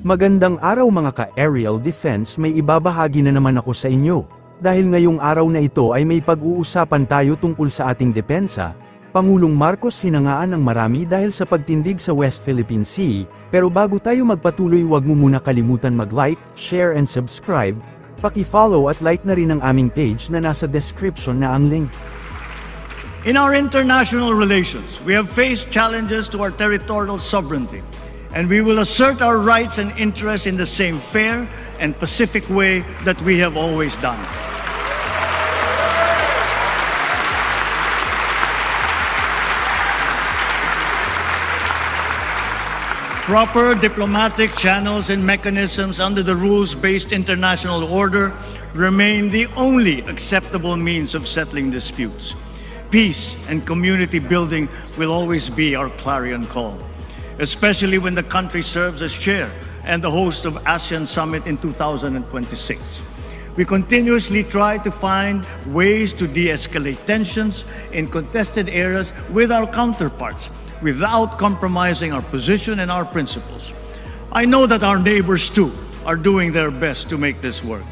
Magandang araw mga ka-aerial defense, may ibabahagi na naman ako sa inyo. Dahil ngayong araw na ito ay may pag-uusapan tayo tungkol sa ating depensa. Pangulong Marcos hinangaan ng marami dahil sa pagtindig sa West Philippine Sea, pero bago tayo magpatuloy huwag mo muna kalimutan mag-like, share and subscribe. Paki-follow at like na rin ang aming page na nasa description na ang link. In our international relations, we have faced challenges to our territorial sovereignty, and we will assert our rights and interests in the same fair and pacific way that we have always done. Proper diplomatic channels and mechanisms under the rules-based international order remain the only acceptable means of settling disputes. Peace and community building will always be our clarion call, especially when the country serves as chair and the host of ASEAN Summit in 2026. We continuously try to find ways to de-escalate tensions in contested areas with our counterparts without compromising our position and our principles. I know that our neighbors too are doing their best to make this work.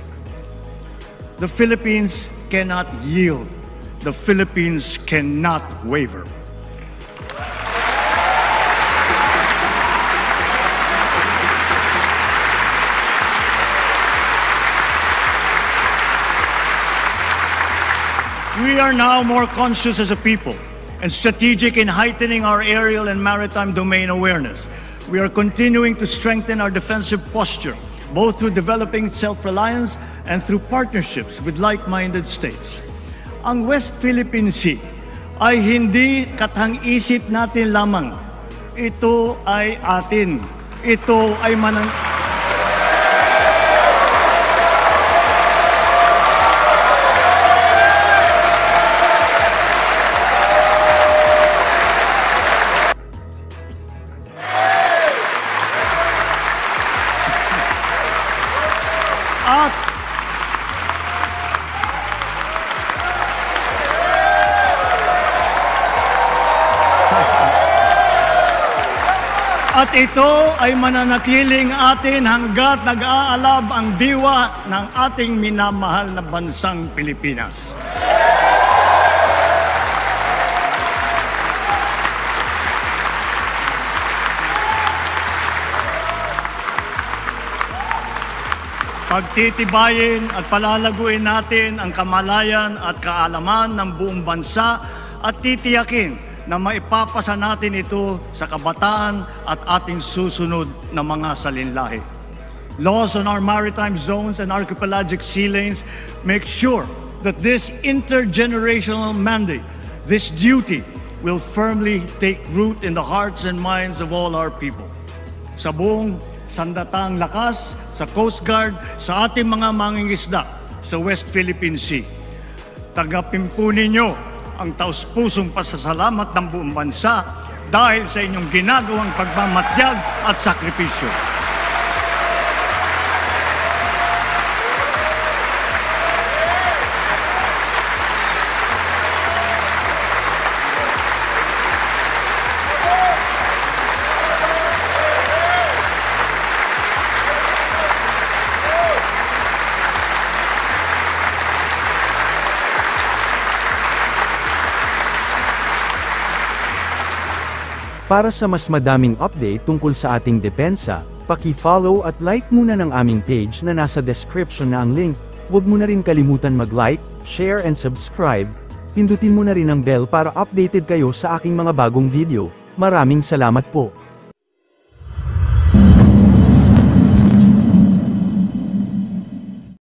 The Philippines cannot yield. The Philippines cannot waver. We are now more conscious as a people and strategic in heightening our aerial and maritime domain awareness. We are continuing to strengthen our defensive posture, both through developing self-reliance and through partnerships with like-minded states. Ang West Philippine Sea ay hindi katang-isip natin lamang. Ito ay atin. Ito ay At ito ay mananatiling atin hanggat nag-aalab ang diwa ng ating minamahal na bansang Pilipinas. Pagtitibayin at palalaguin natin ang kamalayan at kaalaman ng buong bansa at titiyakin na maipapasa natin ito sa kabataan at ating susunod na mga salinlahi. Laws on our maritime zones and archipelagic sea lanes make sure that this intergenerational mandate, this duty, will firmly take root in the hearts and minds of all our people. Sa buong sandatang lakas, sa Coast Guard, sa ating mga mangingisda sa West Philippine Sea, tagapimpunin niyo ang taus-pusong pasasalamat ng buong bansa dahil sa inyong ginagawang pagmamatyag at sakripisyo. Para sa mas madaming update tungkol sa ating depensa, paki-follow at like muna ng aming page na nasa description na ang link. Huwag mo na rin kalimutan mag-like, share and subscribe. Pindutin mo na rin ang bell para updated kayo sa aking mga bagong video. Maraming salamat po.